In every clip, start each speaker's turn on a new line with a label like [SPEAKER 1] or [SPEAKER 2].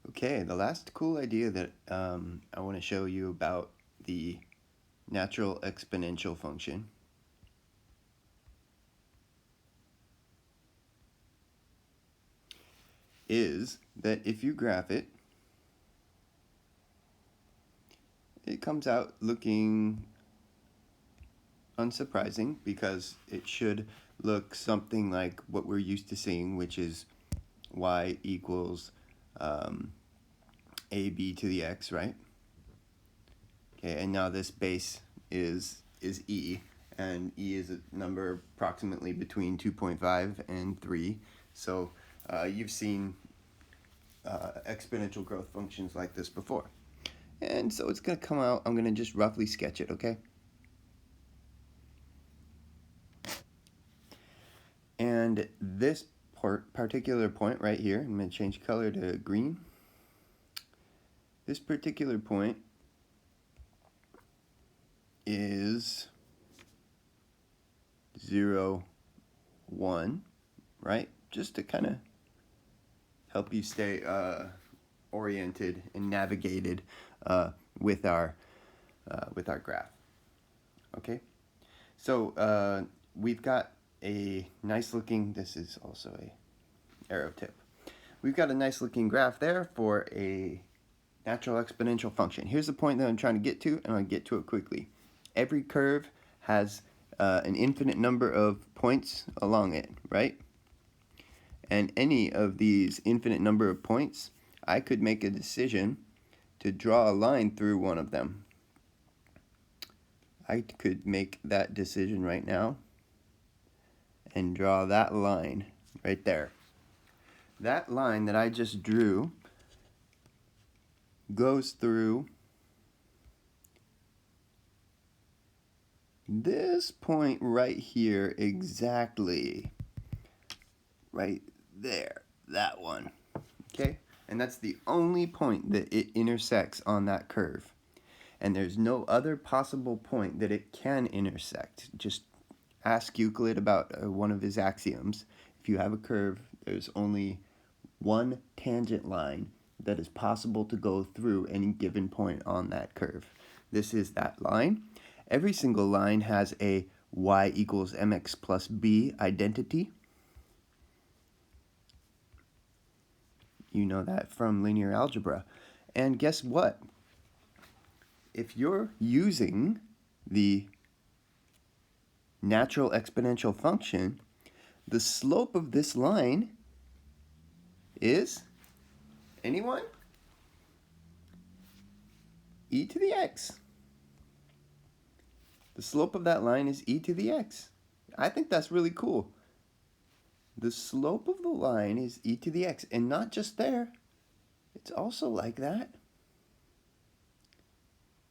[SPEAKER 1] Okay, the last cool idea that I want to show you about the natural exponential function is that if you graph it, it comes out looking unsurprising because it should look something like what we're used to seeing, which is y equals ab to the x, right? Okay, and now this base is e, and e is a number approximately between 2.5 and 3. So you've seen exponential growth functions like this before. And so it's going to come out, I'm going to just roughly sketch it, okay? And this particular point right here, I'm going to change color to green. This particular point is 0, 1, right? Just to kind of help you stay oriented and navigated with our graph. Okay, so we've got a nice looking, this is also a arrow tip. We've got a nice looking graph there for a natural exponential function. Here's the point that I'm trying to get to, and I'll get to it quickly. Every curve has an infinite number of points along it, right? And any of these infinite number of points, I could make a decision to draw a line through one of them. I could make that decision right now and draw that line right there. That line that I just drew goes through this point right here exactly. Right there, that one. Okay? And that's the only point that it intersects on that curve. And there's no other possible point that it can intersect. Just ask Euclid about one of his axioms. If you have a curve, there's only one tangent line that is possible to go through any given point on that curve. This is that line. Every single line has a y equals mx plus b identity. You know that from linear algebra. And guess what? If you're using the natural exponential function, the slope of this line is, anyone? E to the x. The slope of that line is e to the x. I think that's really cool. The slope of the line is e to the x, and not just there. It's also like that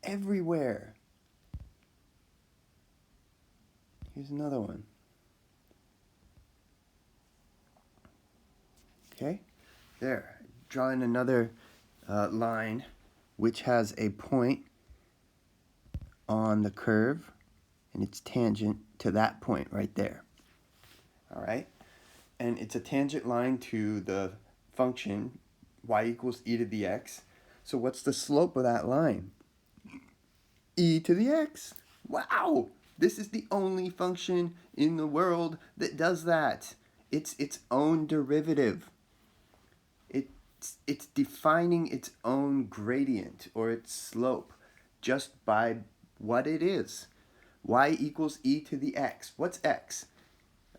[SPEAKER 1] everywhere. Here's another one. Okay, there. Drawing another line which has a point on the curve, and it's tangent to that point right there. All right, and it's a tangent line to the function y equals e to the x. So what's the slope of that line? E to the x. Wow! This is the only function in the world that does that. It's its own derivative. It's defining its own gradient or its slope just by what it is. Y equals e to the x. What's x?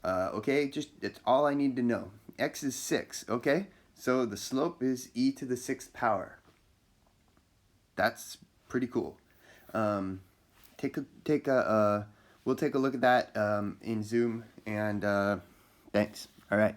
[SPEAKER 1] Okay, just that's all I need to know. X is 6, okay? So the slope is e to the 6th power. That's pretty cool. We'll take a look at that in Zoom, and thanks. All right.